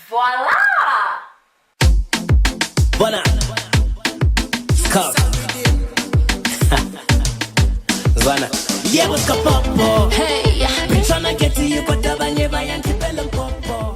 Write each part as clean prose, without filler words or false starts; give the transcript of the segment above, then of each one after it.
Voila! Bona. Come. Zwana. Yeah, what's up, Popo? Hey, been tryna get to you, but the never and Popo.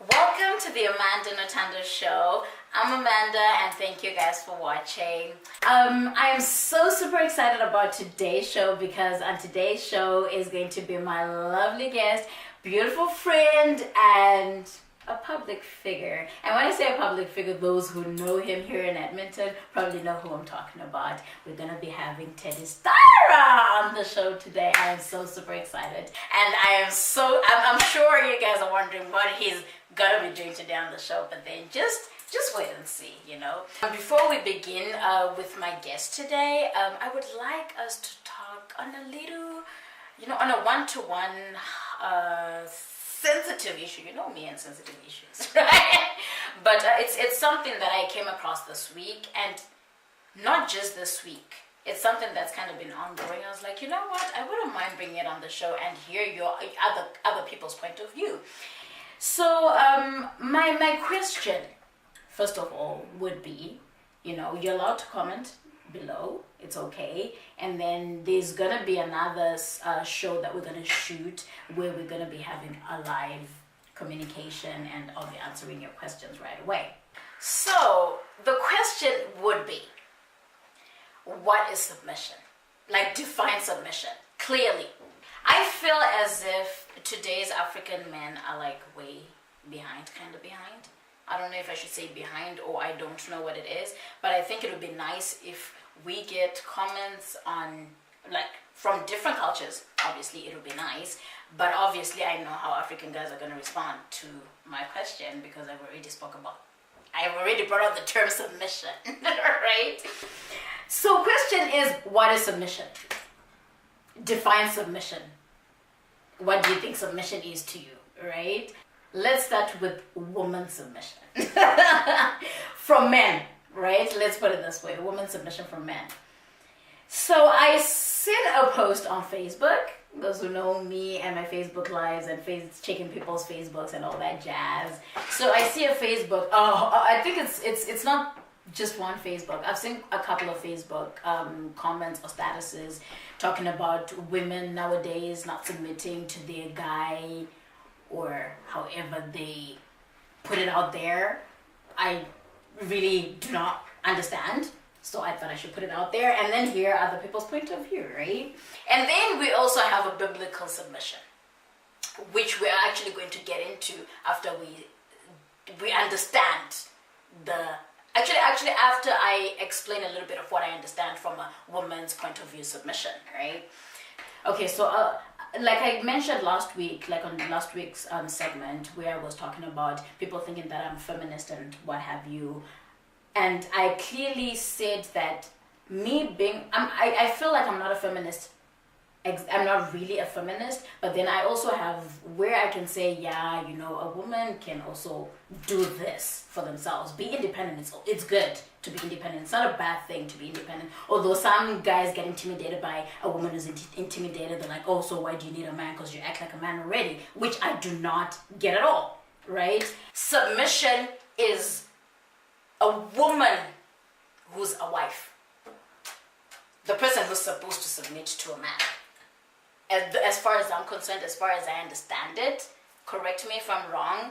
Welcome to the Amanda Notando Show. I'm Amanda, and thank you guys for watching. I am so super excited about today's show because on today's show is going to be my lovely guest, beautiful friend, and a public figure. And when I say a public figure, those who know him here in Edmonton probably know who I'm talking about. We're gonna be having Teddy Staera on the show today. I am so super excited, and I'm sure you guys are wondering what he's gonna be doing today on the show, but then just wait and see, you know. Before we begin with my guest today, I would like us to talk on a little, on a one-to-one sensitive issue. You know me and sensitive issues, right? But it's something that I came across this week, and not just this week. It's something that's kind of been ongoing. I was like, you know what? I wouldn't mind bringing it on the show and hear your other people's point of view. So my question, first of all, would be, you're allowed to comment below. It's okay. And then there's gonna be another show that we're gonna shoot where we're gonna be having a live communication, and I'll be answering your questions right away. So the question would be, what is submission? Like, define submission clearly. I feel as if today's African men are like way kind of behind. I don't know if I should say behind, or I don't know what it is, but I think it would be nice if we get comments on, like, from different cultures. Obviously it would be nice, but obviously I know how African guys are going to respond to my question because I've already brought up the term submission. Right? So question is, what is submission? Define submission. What do you think submission is to you, right? Let's start with woman submission. From men, right? Let's put it this way, woman submission from men. So I sent a post on Facebook, those who know me and my Facebook lives and checking people's Facebooks and all that jazz. So I see a Facebook, I think it's not just one Facebook. I've seen a couple of Facebook comments or statuses talking about women nowadays not submitting to their guy, or however they put it out there. I really do not understand, so I thought I should put it out there and then hear other people's point of view, right? And then we also have a biblical submission, which we're actually going to get into after we understand Actually, after I explain a little bit of what I understand from a woman's point of view submission, right? Okay, so like I mentioned last week, like on last week's segment where I was talking about people thinking that I'm feminist and what have you, and I clearly said that I feel like I'm not a feminist. I'm not really a feminist, but then I also have where I can say, yeah, a woman can also do this for themselves. Be independent. It's good to be independent. It's not a bad thing to be independent. Although some guys get intimidated by a woman who's intimidated. They're like, oh, so why do you need a man? Because you act like a man already, which I do not get at all, right? Submission is a woman who's a wife. The person who's supposed to submit to a man. As far as I'm concerned, as far as I understand it, correct me if I'm wrong,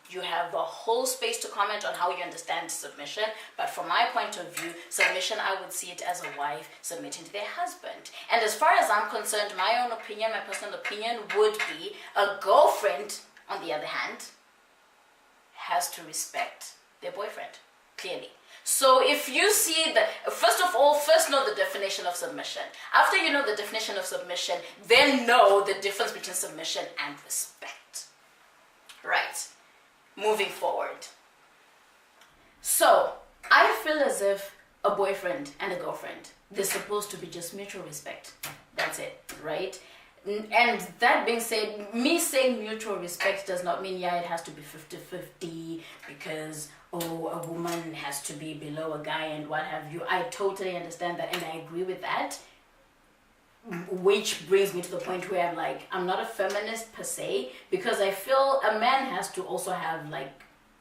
you have the whole space to comment on how you understand submission, but from my point of view, submission, I would see it as a wife submitting to their husband. And as far as I'm concerned, my own opinion, my personal opinion would be a girlfriend, on the other hand, has to respect their boyfriend, clearly. So if you see first know the definition of submission. After you know the definition of submission, then know the difference between submission and respect. Right. Moving forward. So I feel as if a boyfriend and a girlfriend, they're supposed to be just mutual respect. That's it, right? And that being said, me saying mutual respect does not mean, it has to be 50-50 because, a woman has to be below a guy and what have you. I totally understand that and I agree with that. which brings me to the point where I'm like, I'm not a feminist per se, because I feel a man has to also have like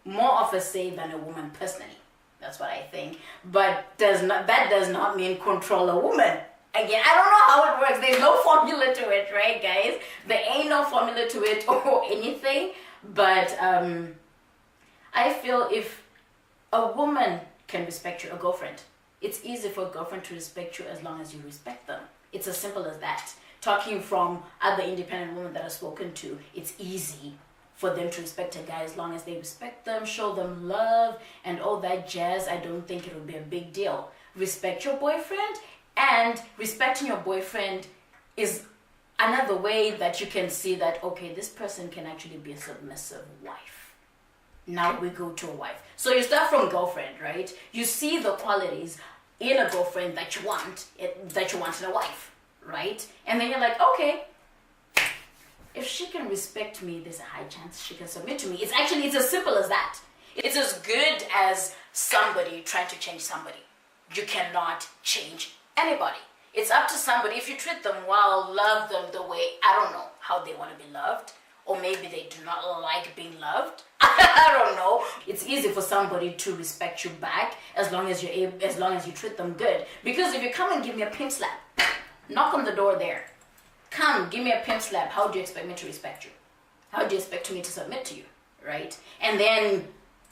more of a say than a woman personally. That's what I think. But that does not mean control a woman. Again, I don't know how it works. There's no formula to it, right, guys? There ain't no formula to it or anything. But I feel if a woman can respect you, a girlfriend, it's easy for a girlfriend to respect you as long as you respect them. It's as simple as that. Talking from other independent women that I've spoken to, it's easy for them to respect a guy as long as they respect them, show them love, and all that jazz. I don't think it will be a big deal. Respect your boyfriend, and respecting your boyfriend is another way that you can see that, okay, this person can actually be a submissive wife. Now we go to a wife. So you start from girlfriend, right? You see the qualities in a girlfriend that you want in a wife, right? And then you're like, okay, if she can respect me, there's a high chance she can submit to me. It's as simple as that. It's as good as somebody trying to change somebody. You cannot change anybody. It's up to somebody. If you treat them well, love them the way, I don't know how they want to be loved, or maybe they do not like being loved. I don't know. It's easy for somebody to respect you back as long as you treat them good. Because if you come and give me a pimp slap, knock on the door there. Come, give me a pimp slap. How do you expect me to respect you? How do you expect me to submit to you, right? And then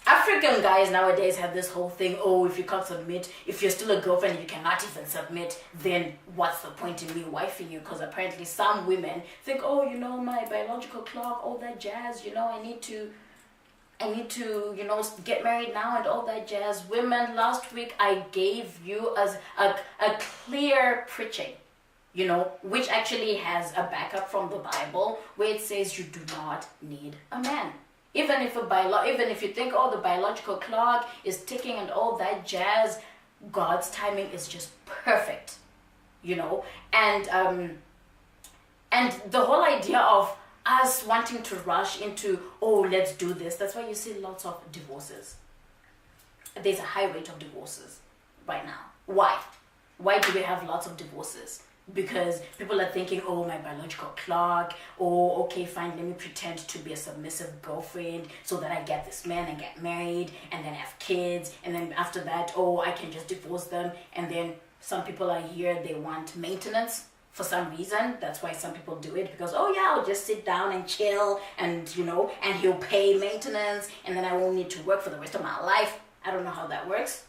African guys nowadays have this whole thing, oh, if you can't submit, if you're still a girlfriend and you cannot even submit, then what's the point in me wifing you? Because apparently some women think, oh, my biological clock, all that jazz, I need to, get married now and all that jazz. Women, last week I gave you as a clear preaching, which actually has a backup from the Bible, where it says you do not need a man. Even if you think, oh, the biological clock is ticking and all that jazz, God's timing is just perfect, and the whole idea of us wanting to rush into, oh, let's do this. That's why you see lots of divorces. There's a high rate of divorces right now. Why? Why do we have lots of divorces? Because people are thinking, oh, my biological clock, oh, okay, fine, let me pretend to be a submissive girlfriend so that I get this man and get married and then have kids, and then after that, oh, I can just divorce them. And then some people are here, they want maintenance for some reason. That's why some people do it, because, oh yeah, I'll just sit down and chill and, and he'll pay maintenance and then I won't need to work for the rest of my life. I don't know how that works.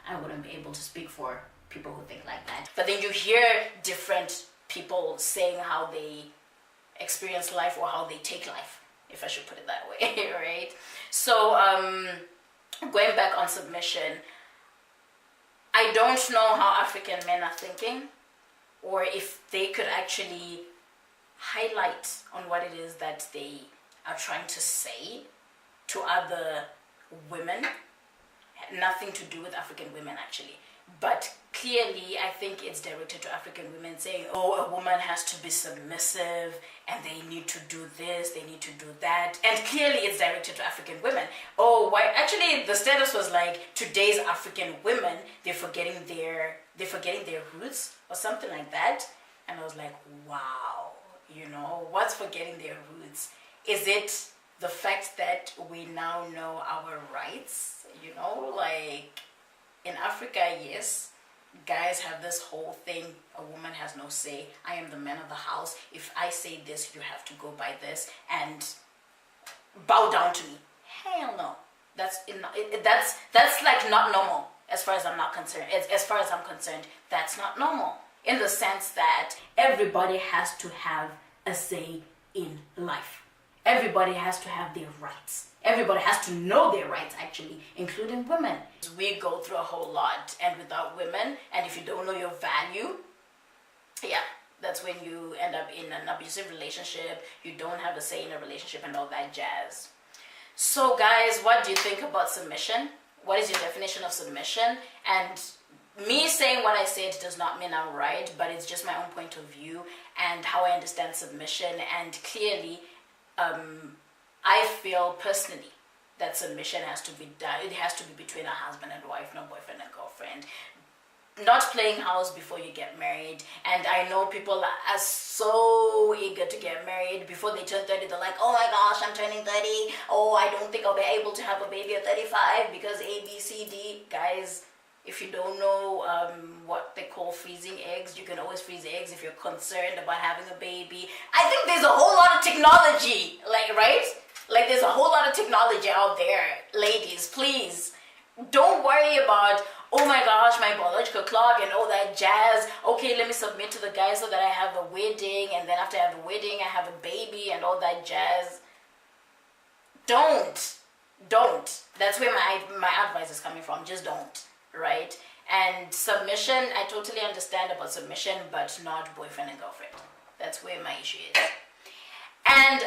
I wouldn't be able to speak for people who think like that. But then you hear different people saying how they experience life or how they take life, if I should put it that way, right? So going back on submission, I don't know how African men are thinking, or if they could actually highlight on what it is that they are trying to say to other women. Nothing to do with African women, actually. But clearly, I think it's directed to African women, saying, oh, a woman has to be submissive and they need to do this, they need to do that. And clearly it's directed to African women. Oh, why? Actually, the status was like, today's African women, they're forgetting their roots or something like that. And I was like, wow, what's forgetting their roots? Is it the fact that we now know our rights? Like in Africa, yes, guys have this whole thing, a woman has no say. I am the man of the house. If I say this, you have to go by this and bow down to me. Hell no. That's like not normal as far as I'm not concerned. As far as I'm concerned, that's not normal. In the sense that everybody has to have a say in life. Everybody has to have their rights. Everybody has to know their rights, actually, including women. We go through a whole lot, and without women, and if you don't know your value, yeah, that's when you end up in an abusive relationship. You don't have a say in a relationship and all that jazz. So guys, what do you think about submission? What is your definition of submission? And me saying what I said does not mean I'm right, but it's just my own point of view and how I understand submission. And clearly, I feel personally that submission has to be done. It has to be between a husband and wife, no boyfriend and girlfriend. not playing house before you get married. And I know people are so eager to get married before they turn 30. They're like, oh my gosh, I'm turning 30. Oh, I don't think I'll be able to have a baby at 35 because A, B, C, D. Guys, if you don't know what they call freezing eggs, you can always freeze eggs if you're concerned about having a baby. I think there's a whole lot of technology, like, right? Like, there's a whole lot of technology out there. Ladies, please, don't worry about, oh my gosh, my biological clock and all that jazz. Okay, let me submit to the guy so that I have a wedding, and then after I have the wedding, I have a baby and all that jazz. Don't. That's where my advice is coming from. Just don't, right? And submission, I totally understand about submission, but not boyfriend and girlfriend. That's where my issue is. And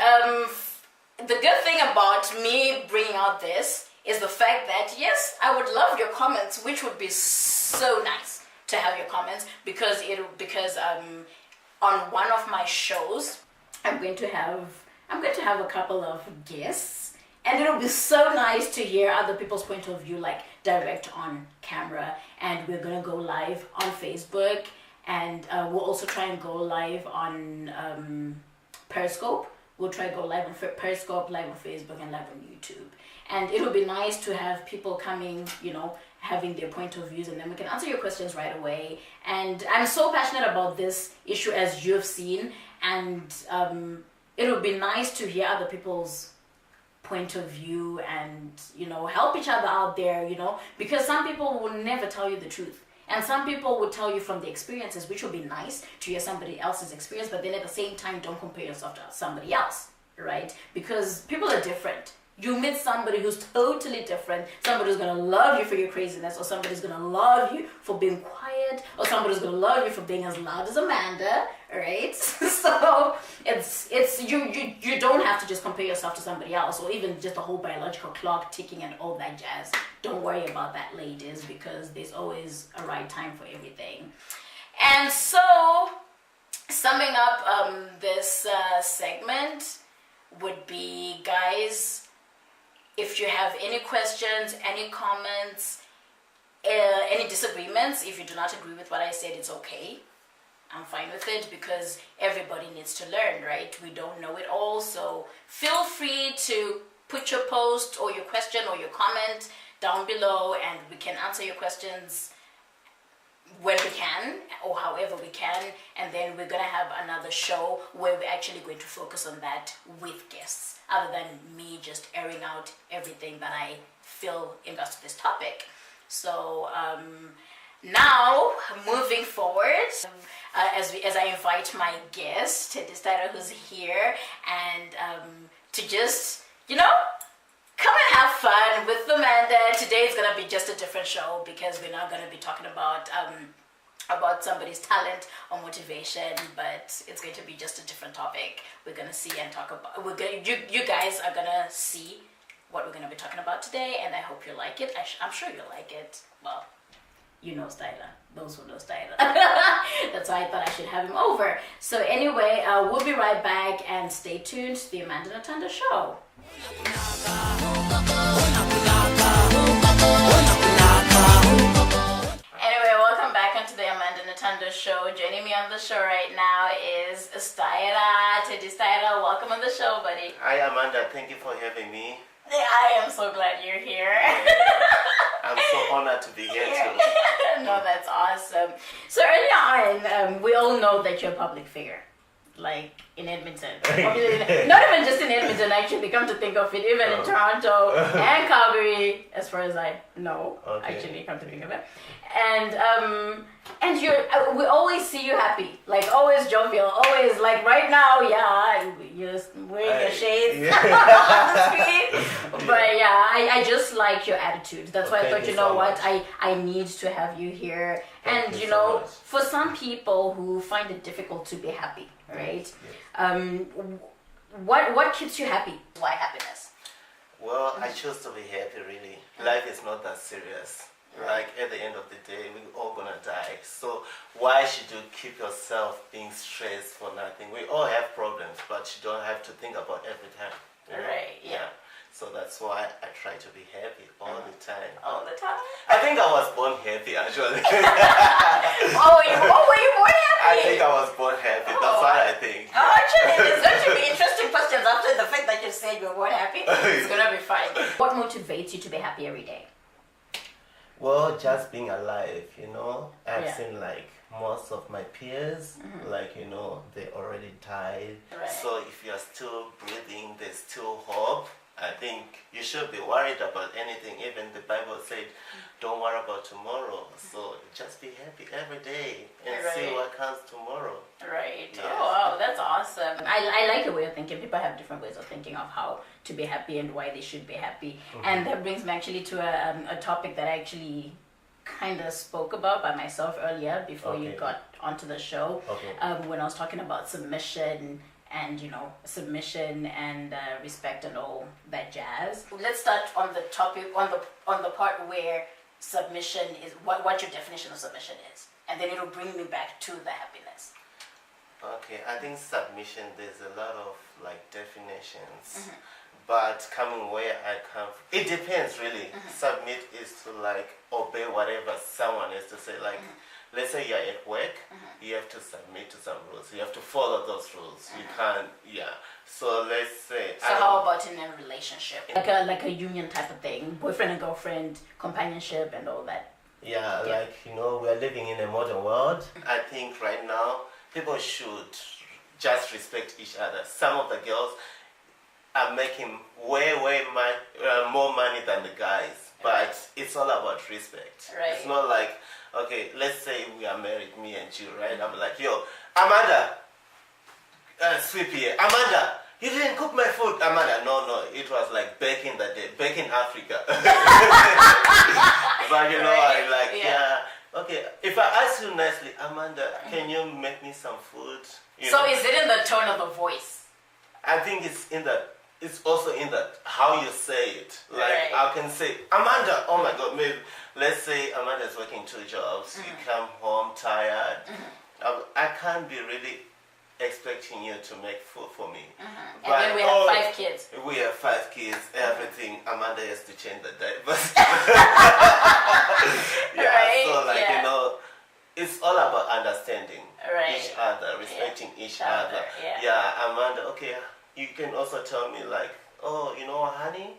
the good thing about me bringing out this is the fact that, yes, I would love your comments, which would be so nice to have your comments, because on one of my shows, I'm going to have a couple of guests, and it'll be so nice to hear other people's point of view, like direct on camera. And we're gonna go live on Facebook, and we'll also try and go live on Periscope. We'll try to go live on Periscope, live on Facebook, and live on YouTube. And it'll be nice to have people coming, having their point of views, and then we can answer your questions right away. And I'm so passionate about this issue, as you've seen, and it'll be nice to hear other people's point of view and, help each other out there, because some people will never tell you the truth. And some people will tell you from the experiences, which will be nice to hear somebody else's experience, but then at the same time, don't compare yourself to somebody else, right? Because people are different. You meet somebody who's totally different, somebody who's gonna love you for your craziness, or somebody's gonna love you for being quiet, or somebody's gonna love you for being as loud as Amanda, right? So it's you don't have to just compare yourself to somebody else, or even just the whole biological clock ticking and all that jazz. Don't worry about that, ladies, because there's always a right time for everything. And so, summing up this segment would be, guys, if you have any questions, any comments, any disagreements, if you do not agree with what I said, it's okay. I'm fine with it, because everybody needs to learn, right? We don't know it all, so feel free to put your post or your question or your comment down below, and we can answer your questions when we can, or however we can. And then we're gonna have another show where we're actually going to focus on that with guests, other than me just airing out everything that I feel in regards to this topic. So now, moving forward, as I invite my guest, Teddy Staera, who's here, and to just, come and have fun with Amanda. Today is gonna be just a different show, because we're not gonna be talking about somebody's talent or motivation, but it's going to be just a different topic. We're gonna see and talk about. You guys are gonna see what we're gonna be talking about today, and I hope you like it. I'm sure you'll like it. Well, you know Staera. Those who know Staera. That's why I thought I should have him over. So anyway, we'll be right back, and stay tuned to the Amanda Natanda Show. Anyway, welcome back onto the Amanda Natanda Show. Joining me on the show right now is Staera, Teddy Staera. Welcome on the show, buddy. Hi, Amanda. Thank you for having me. I am so glad you're here. I'm so honored to be here too. No, that's awesome. So earlier on, we all know that you're a public figure, like in Edmonton. Not even just in Edmonton, actually, come to think of it, even in Toronto and Calgary, as far as I know, actually, come to think of it. And you're, we always see you happy, like always jovial, always like right now, you're just wearing your shades on the screen. But yeah, I just like your attitude. That's why I thought, what, I need to have you here. And for some people who find it difficult to be happy, right? What keeps you happy? Why happiness? Well, I choose to be happy, really. Life is not that serious. Like, at the end of the day, we're all gonna die. So why should you keep yourself being stressed for nothing? We all have problems, but you don't have to think about every time. Right, yeah. So that's why I try to be happy all the time. All the time? I think I was born happy, actually. Were you born happy? I think I was born happy. That's what I think. Oh, actually, there's going to be interesting questions after the fact that you said you were born happy. It's going to be fine. What motivates you to be happy every day? Well, just being alive, you know. I've Yeah. seen like most of my peers, like, you know, they already died. Right. So if you're still breathing, there's still hope. I think you should be worried about anything. Even the Bible said, don't worry about tomorrow. So just be happy every day and see Right. what comes tomorrow. Right. Yes. Oh, wow, that's awesome. I like your way of thinking. People have different ways of thinking of how to be happy and why they should be happy. And that brings me actually to a topic that I actually kind of spoke about by myself earlier before you Okay. got onto the show. Okay. When I was talking about submission and submission and respect and all that jazz. Let's start on the topic on the part where submission is what your definition of submission is, and then it'll bring me back to the happiness. Okay, I think submission, there's a lot of like definitions. But coming where I come from, it depends really. Submit is to like obey whatever someone has to say. Like, let's say you're at work, you have to submit to some rules. You have to follow those rules. You can't, So let's say. So how about in a relationship, like a union type of thing, boyfriend and girlfriend, companionship, and all that? Yeah, like, we're living in a modern world. I think right now people should just respect each other. Some of the girls are making way more money than the guys, but it's all about respect. Right. It's not like, okay, let's say we are married, me and you, right? I'm like, yo, Amanda, sweep here. Amanda, you didn't cook my food. Amanda, no, it was like back in the day, back in Africa. But Right. I like, okay, if I ask you nicely, Amanda, can you make me some food? So is it in the tone of the voice? I think it's also in the how you say it. Like, Right. I can say, Amanda, oh my God, maybe, let's say Amanda's working 2 jobs, you come home tired. I can't be really expecting you to make food for me. And then we have 5 kids. We have 5 kids, everything. Amanda has to change the diapers. Right, So like, yeah. it's all about understanding Right. each other, respecting each other. Yeah. Yeah, Amanda, okay, you can also tell me like, oh, you know what, honey?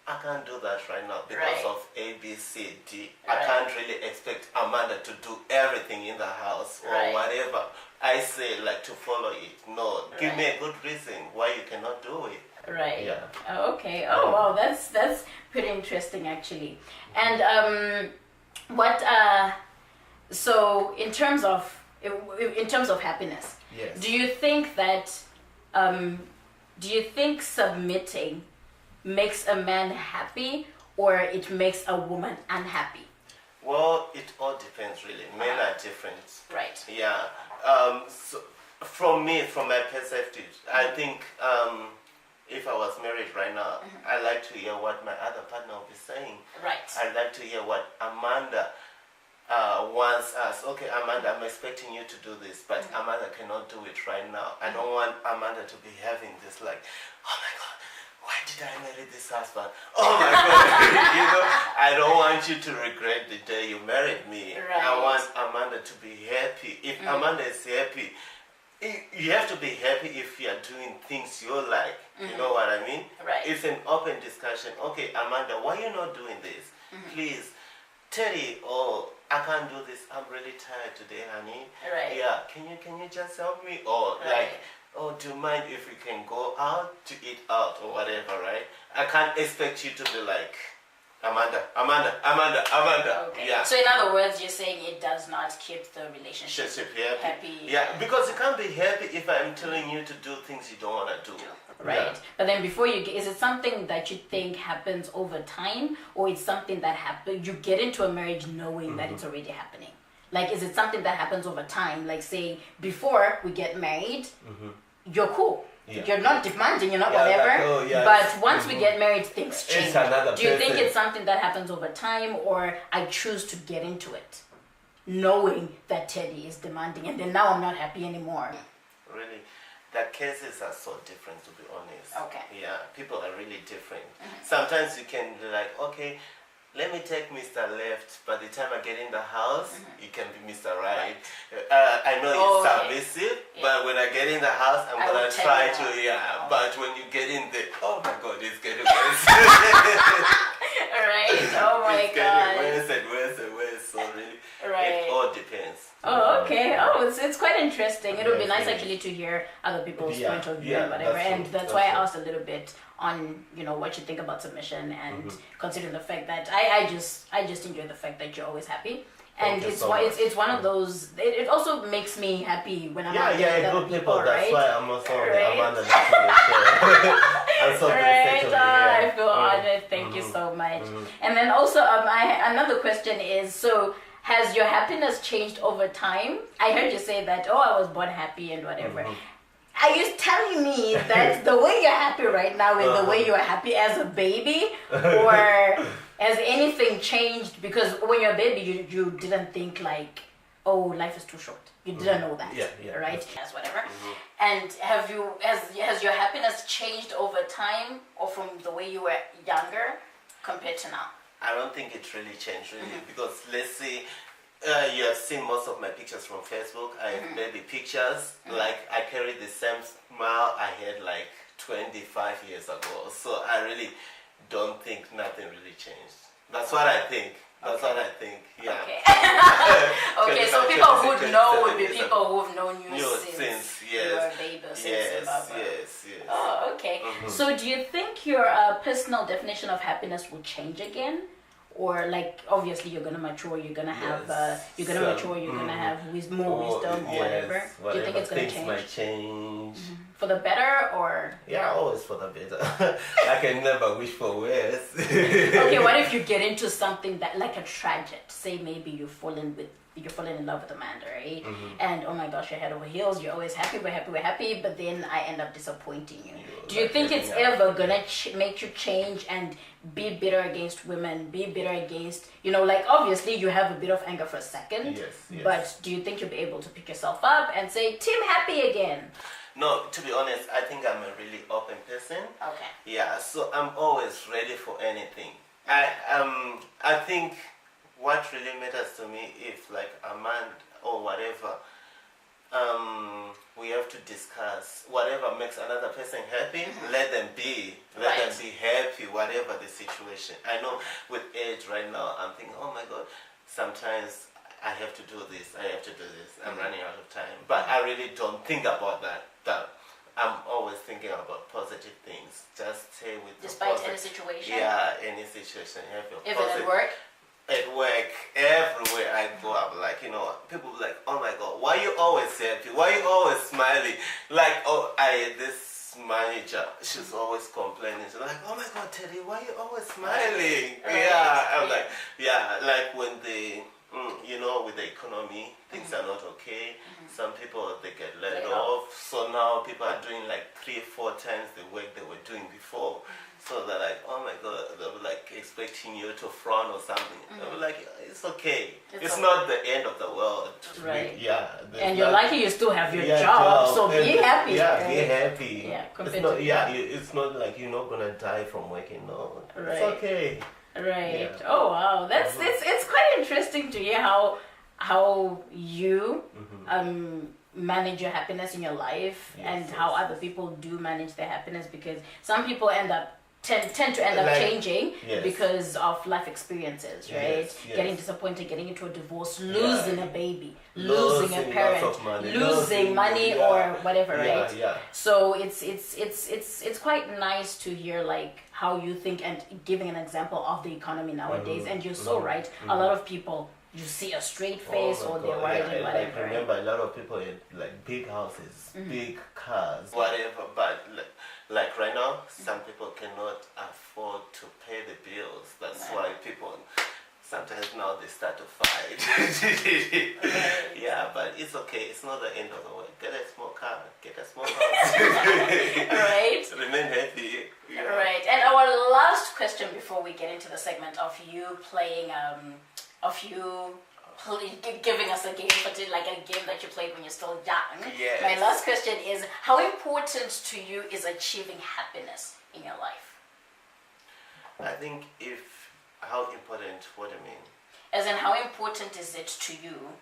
I can't do that right now because Right. of A, B, C, D. Right. I can't really expect Amanda to do everything in the house or Right. whatever. I say like to follow it. No, give me Right. a good reason why you cannot do it. Right. Yeah. Oh, okay. Oh, wow. That's pretty interesting, actually. And so in terms of happiness, Yes. do you think that submitting makes a man happy or it makes a woman unhappy? Well, it all depends really. Men are different. Right. Yeah. So from my perspective, I think if I was married right now, I like to hear what my other partner will be saying. Right. I like to hear what Amanda wants us. Okay, Amanda, I'm expecting you to do this, but Amanda cannot do it right now. I don't want Amanda to be having this like, oh my God, why did I marry this husband? Oh my God, I don't want you to regret the day you married me. Right. I want Amanda to be happy. If Amanda is happy, you have to be happy if you are doing things you like. You know what I mean? Right. It's an open discussion. Okay, Amanda, why you not doing this? Please, Teddy, I can't do this. I'm really tired today, honey. Right. Yeah, can you just help me? Or Right. like, do you mind if we can go out to eat out or whatever, right? I can't expect you to be like, Amanda. Okay. Yeah. So in other words, you're saying it does not keep the relationship Relationship happy. happy. Yeah, because you can't be happy if I'm telling you to do things you don't want to do. Right. Yeah. But then before is it something that you think happens over time, or it's something that you get into a marriage knowing that it's already happening? Like, is it something that happens over time? Like, say, before we get married, you're cool. Yeah. You're not demanding, you're not Yeah, whatever. like, oh, yeah, but once we get married, things change. It's another Do you think person. it's something that happens over time, or I choose to get into it, knowing that Teddy is demanding, and then now I'm not happy anymore? Really, the cases are so different, to be honest. Okay. Yeah, people are really different. Sometimes you can be like, okay, let me take Mr. Left. By the time I get in the house, you can be Mr. Right. I know it's submissive, but when I get in the house, I'm going to try to, but when you get in there, oh my God, it's getting worse. Right, oh my it's God. getting worse and worse and worse, so really, it all depends. Oh, okay. Oh, it's quite interesting. It would be nice actually to hear other people's point of view and whatever. And that's why I asked a little bit on, you know, what you think about submission and considering the fact that I just enjoy the fact that you're always happy. And it's one of those. It also makes me happy when I'm out with other people, right? That's why I'm also I'm on the show. I'm so right. I feel honored. Thank you so much. And then also, another question is, so has your happiness changed over time? I heard you say that, I was born happy and whatever. Are you telling me that the way you're happy right now is the way you were happy as a baby, or has anything changed? Because when you're a baby, you didn't think like, oh, life is too short. You didn't know that, right? Yes, whatever. And has your happiness changed over time, or from the way you were younger compared to now? I don't think it really changed, because let's say you have seen most of my pictures from Facebook. I have baby pictures. Like I carry the same smile I had like 25 years ago. So I really don't think nothing really changed. That's what I think. That's what I think. Yeah. Okay. Okay. So people who'd know would be people who've known you since you were a baby, since Zimbabwe. Yes. Oh, okay. So do you think your personal definition of happiness will change again? Or like obviously you're gonna mature, you're gonna have you're gonna have more wisdom or whatever. Do you think it's gonna change? Things might change. For the better, or always for the better. I can never wish for worse. Okay, what if you get into something that like a tragedy? Say maybe you're falling in love with Amanda, right? And oh my gosh, you're head over heels. You're always happy, we're happy, but then I end up disappointing you. Do you think it's ever gonna make you change and be bitter against women, be bitter against, like obviously you have a bit of anger for a second, but do you think you'll be able to pick yourself up and say, Team happy again? No, to be honest, I think I'm a really open person. Okay. Yeah, so I'm always ready for anything. I think what really matters to me, if like a man or whatever, we have to discuss whatever makes another person happy. Let them be happy, whatever the situation. I know with age right now, I'm thinking, oh my God, sometimes I have to do this, I'm running out of time. But I really don't think about that. I'm always thinking about positive things. Just stay with despite any situation? Yeah, any situation. Even at work? At work, everywhere I go, I'm like, people be like, oh my God, why you always happy? Why you always smiling? Like, this manager, she's always complaining. She's like, oh my God, Teddy, why you always smiling? I'm like, like when with the economy, things are not okay. Some people, they get laid off. So now people are doing like 3-4 times the work they were doing before. So they're like, oh my God, they were like expecting you to frown or something. They were like, it's okay. It's not the end of the world. Right. And you're lucky you still have your job, so be happy. Yeah, be happy. Yeah, it's not like you're not going to die from working. No, right. It's okay. Right. Yeah. Oh wow, it's quite interesting to hear how you manage your happiness in your life and how other people do manage their happiness, because some people tend to end up changing because of life experiences, right? Getting disappointed, getting into a divorce, losing a baby, losing a parent, losing money or whatever, right? So it's quite nice to hear like how you think and giving an example of the economy nowadays. And you're so right. A lot of people, you see a straight face or they're worried and whatever. I remember a lot of people had like big houses, big cars, whatever, but like right now, some people cannot afford to pay the bills. That's why people sometimes now they start to fight. Yeah, but it's okay. It's not the end of the world. Get a small car, get a small house. Right. Remain happy. Yeah. Right. And our last question before we get into the segment of you playing, giving us a game, like a game that you played when you're still young. Yes. My last question is, how important to you is achieving happiness in your life? I think how important, what do you mean? As in, how important is it to you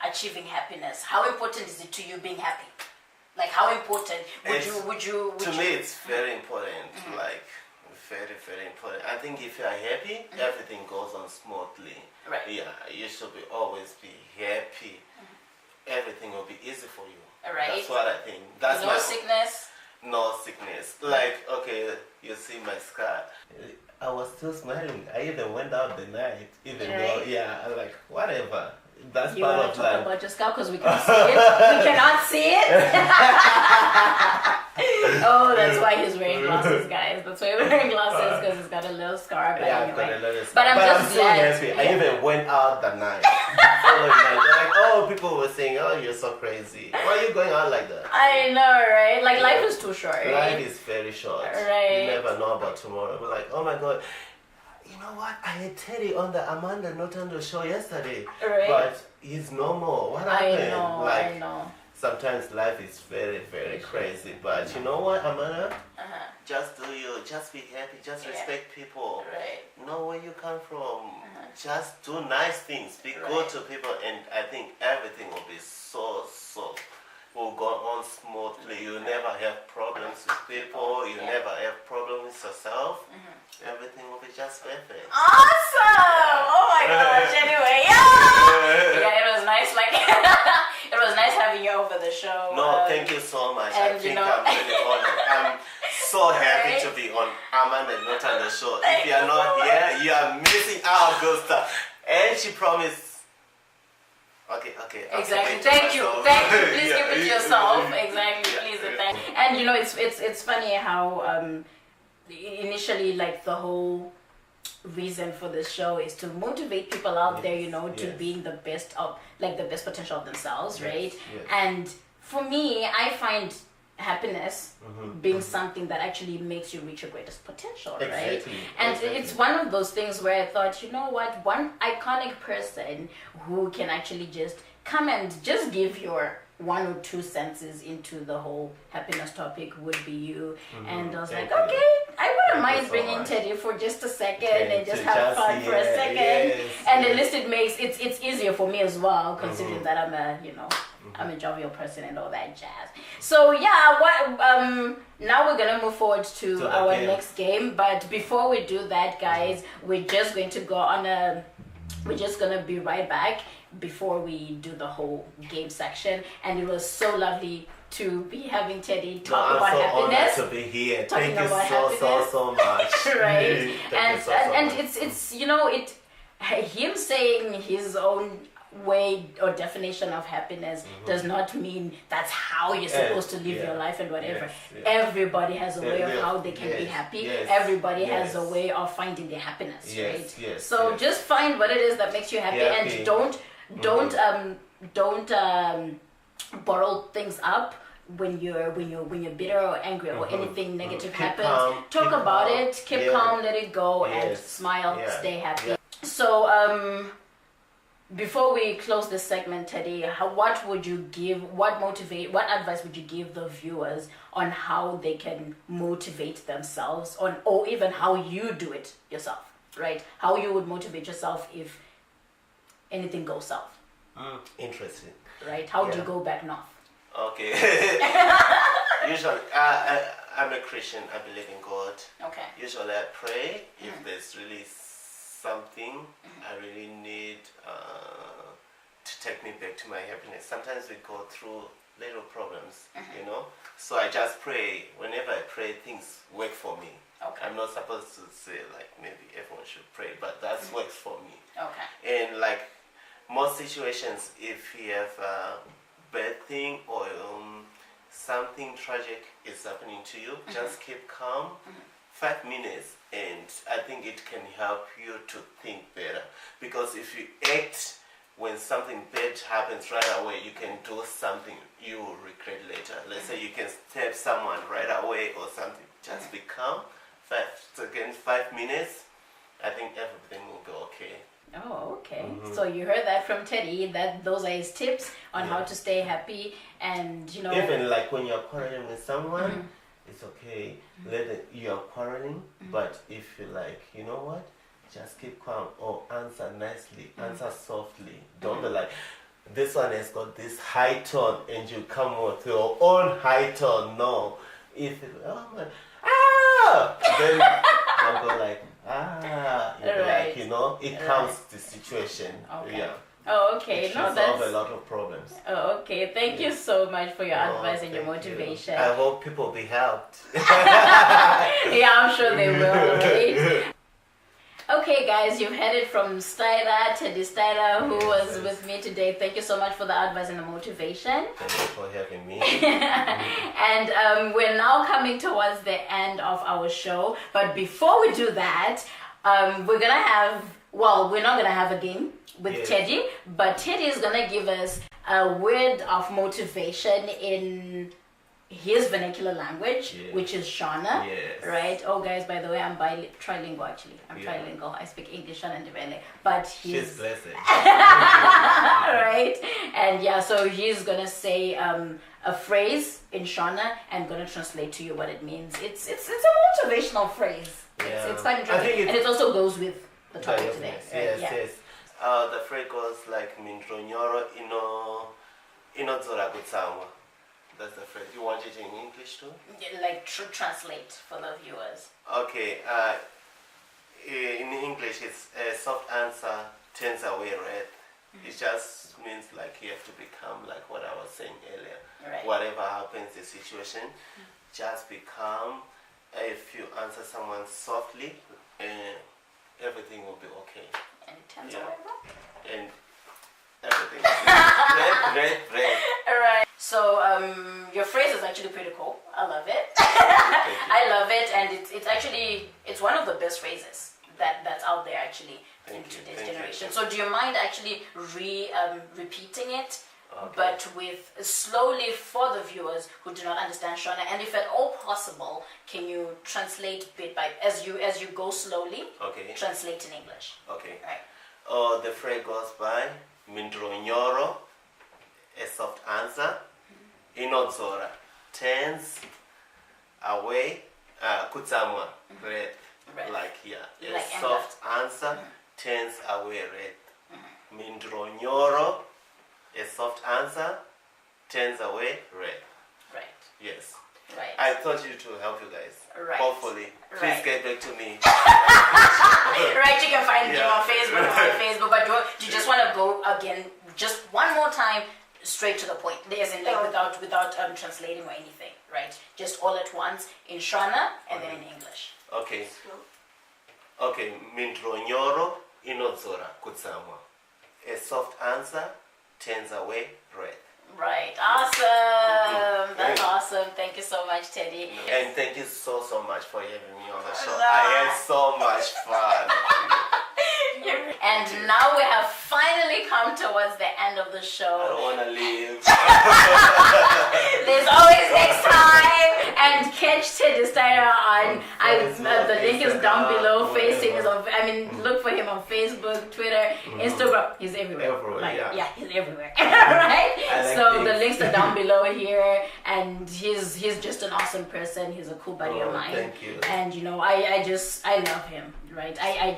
achieving happiness? How important is it to you being happy? Like, how important would you? To me, it's very important. Like, very, very important. I think if you are happy, everything goes on smoothly. Right. Yeah, you should always be happy. Everything will be easy for you. Right. That's what I think. That's no sickness. No sickness. Like, okay, you see my scar. I was still smiling. I even went out the night, even though, I'm like, whatever. That's you part want of to talk life. about your scar because we can see it. We cannot see it. Oh, that's why he's wearing glasses, guys. That's why he's wearing glasses, because he's got a little scar. But I've anyway. got a little scar. But I'm just still glad. happy. I even went out that night. They're like, oh, people were saying, oh, you're so crazy. Why are you going out like that? I know, right? Like, life is too short. Life is very short. Right. You never know about tomorrow. We're like, oh my God. You know what? I had Teddy on the Amanda Notando show yesterday. Right. But he's no more. What happened? I know. Sometimes life is very, very crazy. But you know what, Amanda? Just do you. Just be happy. Just respect people. Right. Know where you come from. Just do nice things. Be good to people. And I think everything will be will go on smoothly. You never have problems with people. You never have problems with yourself. Everything will be just perfect. Awesome! Oh my gosh, anyway. Yeah, it was nice, like, it was nice having you over the show. No, thank you so much. I think I'm really honored. I'm so happy to be on Amanda Not on the show. If you are not here, you are missing out good stuff. And she promised. Okay. Exactly. Thank you. Please keep it to yourself. Exactly. Please. Thank you. And you know, it's funny how initially, like, the whole reason for this show is to motivate people out there, you know, to being the best of, like, the best potential of themselves, right? Yes. And for me, I find happiness being something that actually makes you reach your greatest potential, right? And it's one of those things where I thought, you know what, one iconic person who can actually just come and just give your 1 or 2 senses into the whole happiness topic would be you. And I was like, okay, I wouldn't mind bringing Teddy for just a second and just have fun for a second. And at least it makes it's easier for me as well, considering that I'm a jovial person and all that jazz. So now we're gonna move forward to our next game. But before we do that, guys, we're just going to go on we're just gonna be right back before we do the whole game section. And it was so lovely to be having Teddy talk about happiness. I'm so honored to be here. Thank you so much. Right. And much. it's him saying his own way or definition of happiness does not mean that's how you're supposed to live your life and whatever. Everybody has a way of how they can be happy. Everybody has a way of finding their happiness, right? So just find what it is that makes you happy, and don't bottle things up when you're bitter or angry or anything negative happens. Talk about it, keep calm, let it go, and smile, stay happy. So before we close this segment, Teddy, what advice would you give the viewers on how they can motivate themselves or even how you do it yourself, right? How you would motivate yourself if anything goes south. Interesting. Right? How do you go back north? Okay. Usually, I'm a Christian. I believe in God. Okay. Usually I pray if there's really something I really need to take me back to my happiness. Sometimes we go through little problems, so I just pray. Whenever I pray, things work for me. Okay. I'm not supposed to say like maybe everyone should pray, but that works for me. Okay. And like most situations, if you have a bad thing or something tragic is happening to you, just keep calm. 5 minutes, and I think it can help you to think better. Because if you act when something bad happens right away, you can do something you will regret later. Let's say you can stab someone right away or something. Just be calm. 5 minutes, I think everything will be okay. Oh, okay. So you heard that from Teddy, that those are his tips on how to stay happy. And even like when you're quarreling with someone, it's okay. Let it, you are quarreling, but if you like, you know what? Just keep calm or answer nicely, answer softly. Don't be like, this one has got this high tone and you come with your own high tone. No. If it, oh man, then I'll go like, you'll be like, you know, it calms the situation. Okay. Yeah. Oh, okay. It No, should that's solve a lot of problems. Oh, okay. Thank you so much for your advice and your Thank you. motivation. I hope people be helped. Yeah, I'm sure they will, right? Okay, guys, you've heard it from Staera, Teddy Staera, who was with me today. Thank you so much for the advice and the motivation. Thank you for having me. And we're now coming towards the end of our show. But before we do that, we're going to have, well, we're not going to have a game with Teddy, but Teddy is going to give us a word of motivation in his vernacular language, which is Shona, right? Oh, guys, by the way, I'm trilingual, actually. I'm trilingual. I speak English and Ndebele, but She's blessed. right? And yeah, so he's gonna say a phrase in Shona and gonna translate to you what it means. It's a motivational phrase. It's quite interesting, and it also goes with the topic today. Yes. The phrase goes like "Mindronyoro inodzora kutsama." That's the phrase. You want it in English too? Like translate for the viewers. Okay. In English, it's a soft answer turns away wrath. It just means like you have to become like what I was saying earlier. Right. Whatever happens, the situation, just be calm. If you answer someone softly, everything will be okay. And it turns away wrath. And everything will be great. Alright. So your phrase is actually pretty cool. I love it. I love it, and it's actually one of the best phrases that's out there actually in today's generation. So do you mind actually repeating it, but with slowly for the viewers who do not understand Shona, and if at all possible, can you translate bit by as you go slowly? Okay. Translate in English. Okay. Right. The phrase goes by Mindronyoro, a soft answer. Inodzora turns away kutsamwa red. Like a like soft answer turns away red. Mindronyoro, a soft answer turns away red. Right. Yes. Right. I thought you to help you guys. Right. Hopefully. Please get back to me. Right, you can find him on Facebook, but do you just want to go again just one more time straight to the point? There's in like without translating or anything, right? Just all at once in Shona and then in English. Okay. Okay, Mindronyoro inodzora kutsamwa. A soft answer turns away red. Right. Awesome. That's awesome. Thank you so much, Teddy. And thank you so much for having me on the show. I had so much fun. And now we have finally come towards the end of the show. I don't want to leave. There's always next time. And catch Teddy Staera on. The link is down below. Look for him on Facebook, Twitter, Instagram. He's everywhere. He's everywhere. Right? So the links are down below here. And he's just an awesome person. He's a cool buddy of mine. Thank you. And I love him. Right? I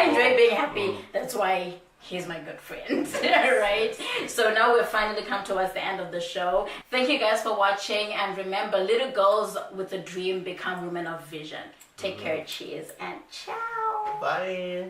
enjoy being happy. That's why he's my good friend. Right? So now we've finally come towards the end of the show. Thank you guys for watching, and remember, little girls with a dream become women of vision. Take care, cheers, and ciao. Bye.